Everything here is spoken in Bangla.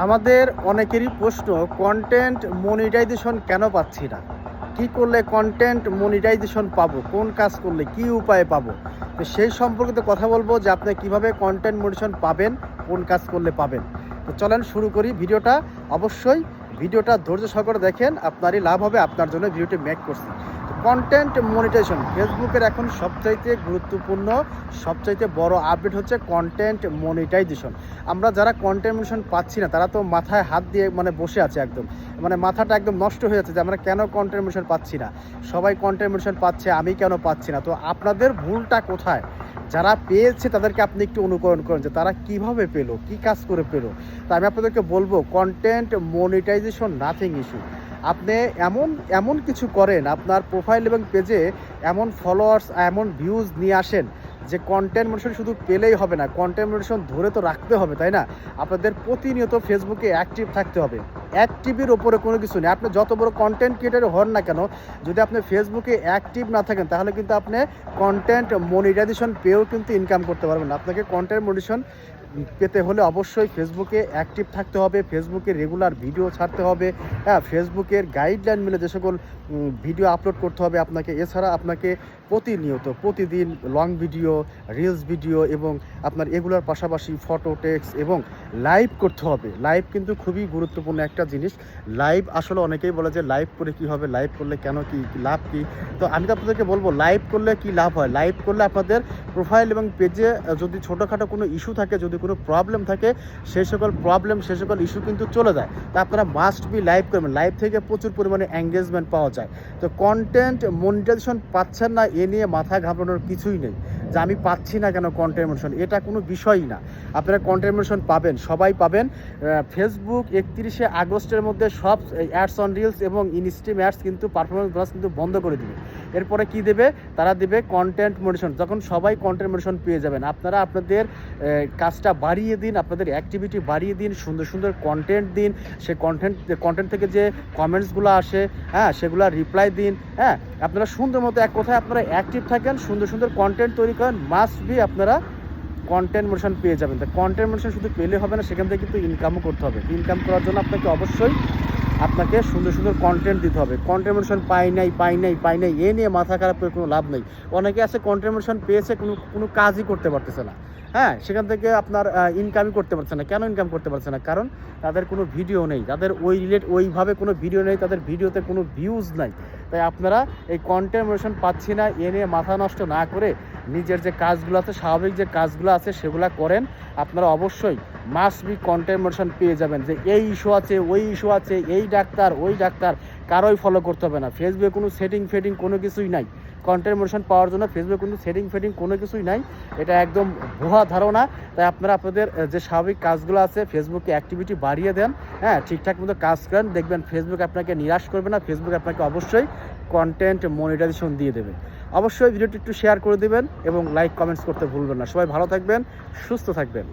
আমাদের অনেকেরই প্রশ্ন, কন্টেন্ট মনিটাইজেশন কেন পাচ্ছি না? কি করলে কন্টেন্ট মনিটাইজেশন পাবো? কোন কাজ করলে, কি উপায়ে পাবো? তো সেই সম্পর্কিত কথা বলবো যে আপনি কিভাবে কন্টেন্ট মনিটাইজেশন পাবেন, কোন কাজ করলে পাবেন। তো চলেন শুরু করি ভিডিওটা। অবশ্যই ভিডিওটা ধৈর্য সহকারে দেখেন, আপনারই লাভ হবে, আপনার জন্য ভিডিওটি মেক করছি। কন্টেন্ট মনিটাইজেশন ফেসবুকের এখন সবচাইতে গুরুত্বপূর্ণ, সবচাইতে বড় আপডেট হচ্ছে কন্টেন্ট মনিটাইজেশন। আমরা যারা কন্টেন্ট মনিটাইজেশন পাচ্ছি না, তারা তো মাথায় হাত দিয়ে বসে আছে একদম, মাথাটা একদম নষ্ট হয়ে যাচ্ছে যে আমরা কেন কন্টেন্ট মনিটাইজেশন পাচ্ছি না। সবাই কন্টেন্ট মনিটাইজেশন পাচ্ছে, আমি কেন পাচ্ছি না? তো আপনাদের ভুলটা কোথায়? যারা পেয়েছে তাদেরকে আপনি একটু অনুকরণ করেন যে তারা কিভাবে পেলো, কি কাজ করে পেলো। তো আমি আপনাদেরকে বলবো, কন্টেন্ট মনিটাইজেশন নাথিং ইস্যু। আপনি এমন এমন কিছু করেন, আপনার প্রোফাইল এবং পেজে এমন ফলোয়ার্স, এমন ভিউজ নিয়ে আসেন যে কন্টেন্ট মনিটাইজেশন শুধু পেলেই হবে না, কন্টেন্ট মনিটাইজেশন ধরে তো রাখতে হবে, তাই না? আপনাদের প্রতিনিয়ত ফেসবুকে অ্যাক্টিভ থাকতে হবে। অ্যাক্টিভের ওপরে কোনো কিছু নেই। আপনি যত বড় কন্টেন্ট ক্রিয়েটার হন না কেন, যদি আপনি ফেসবুকে অ্যাক্টিভ না থাকেন, তাহলে কিন্তু আপনি কন্টেন্ট মনিটাইজেশন পেয়েও কিন্তু ইনকাম করতে পারবেন না। আপনাকে কন্টেন্ট মনিটাইজেশন পেতে হলে অবশ্যই ফেসবুকে অ্যাক্টিভ থাকতে হবে, ফেসবুকে রেগুলার ভিডিও ছাড়তে হবে, হ্যাঁ, ফেসবুকের গাইডলাইন মেনে যে সকল ভিডিও আপলোড করতে হবে আপনাকে। এছাড়া আপনাকে প্রতিদিন লং ভিডিও, রিলস ভিডিও এবং আপনার এগুলোর পাশাপাশি ফটো, টেক্সট এবং লাইভ করতে হবে। লাইভ কিন্তু খুবই গুরুত্বপূর্ণ একটা জিনিস। লাইভ আসলে অনেকেই বলে যে লাইভ করে কি হবে, লাইভ করলে কেন, কি লাভ কি? তো আমি তো আপনাদেরকে বলবো, লাইভ করলে কি লাভ হয়। লাইভ করলে আপনাদের প্রোফাইল এবং পেজে যদি ছোটোখাটো কোনো ইস্যু থাকে, যদি কোনো প্রবলেম থাকে, সেই সকল ইস্যু কিন্তু চলে যায়। তা আপনারা মাস্ট বি লাইভ করবেন। লাইভ থেকে প্রচুর পরিমাণে এঙ্গেজমেন্ট পাওয়া যায়। তো কন্টেন্ট মনিটাইজেশন পাচ্ছেন না, এ নিয়ে মাথা ঘামানোর কিছুই নেই যে আমি পাচ্ছি না কেন কন্টেন্ট মনিটাইজেশন। এটা কোনো বিষয়ই না। আপনারা কন্টেন্ট মনিটাইজেশন পাবেন, সবাই পাবেন। ফেসবুক 31শে আগস্টের মধ্যে সব অ্যাডস অন রিলস এবং ইনস্ট্রিম অ্যাডস কিন্তু পারফরমেন্স বোনাস কিন্তু বন্ধ করে দিবে। এরপরে কি দেবে? তারা দেবে কন্টেন্ট মনিটাইজেশন। যখন সবাই কন্টেন্ট মনিটাইজেশন পেয়ে যাবেন, আপনারা আপনাদের কাজটা বাড়িয়ে দিন, আপনাদের অ্যাক্টিভিটি বাড়িয়ে দিন, সুন্দর সুন্দর কন্টেন্ট দিন। সে কন্টেন্ট থেকে যে কমেন্টসগুলো আসে, হ্যাঁ, সেগুলো রিপ্লাই দিন। হ্যাঁ, আপনারা সুন্দর মতো, এক কথায় আপনারা অ্যাক্টিভ থাকেন, সুন্দর সুন্দর কন্টেন্ট তৈরি করেন, মাস্ট বি আপনারা কন্টেন্ট মনিটাইজেশন পেয়ে যাবেন। তা কন্টেন্ট মনিটাইজেশন শুধু পেলে হবে না, সেখান থেকে কিন্তু ইনকামও করতে হবে। ইনকাম করার জন্য আপনাকে সুন্দর সুন্দর কন্টেন্ট দিতে হবে। কন্টেন্ট মনিটাইজেশন পাই নাই এ নিয়ে মাথা খারাপ করে কোনো লাভ নেই। অনেকে আছে কন্টেন্ট মনিটাইজেশন পেয়েছে, কোনো কাজই করতে পারতেছে না। হ্যাঁ, সেখান থেকে আপনার ইনকামই করতে পারছে না। কেন ইনকাম করতে পারছে না? কারণ তাদের কোনো ভিডিও নেই, তাদের ওইভাবে কোনো ভিডিও নেই, তাদের ভিডিওতে কোনো ভিউজ নাই। তাই আপনারা এই কন্টেন্ট মনিটাইজেশন পাচ্ছি না এ নিয়ে মাথা নষ্ট না করে নিজের যে কাজগুলো আছে, স্বাভাবিক যে কাজগুলো আছে, সেগুলো করেন। আপনারা অবশ্যই মাস্ট বি কন্টেন্ট মনিটাইজেশন পেয়ে যাবেন। যে এই ইস্যু আছে, ওই ইস্যু আছে, এই ডাক্তার, ওই ডাক্তার, কারোই ফলো করতে হবে না। ফেসবুকে কোনো সেটিং কোনো কিছুই নাই। কন্টেন্ট মনিটাইজেশন পাওয়ার জন্য ফেসবুকে কোনো সেটিং কোনো কিছুই নাই। এটা একদম ভুয়া ধারণা। তাই আপনারা আপনাদের যে স্বাভাবিক কাজগুলো আছে, ফেসবুকে অ্যাক্টিভিটি বাড়িয়ে দেন, হ্যাঁ, ঠিকঠাক মতো কাজ করেন, দেখবেন ফেসবুক আপনাকে নিরাশ করবে না। ফেসবুক আপনাকে অবশ্যই কন্টেন্ট মনিটাইজেশন দিয়ে দেবে। অবশ্যই ভিডিওটি একটু শেয়ার করে দেবেন এবং লাইক কমেন্টস করতে ভুলবেন না। সবাই ভালো থাকবেন, সুস্থ থাকবেন।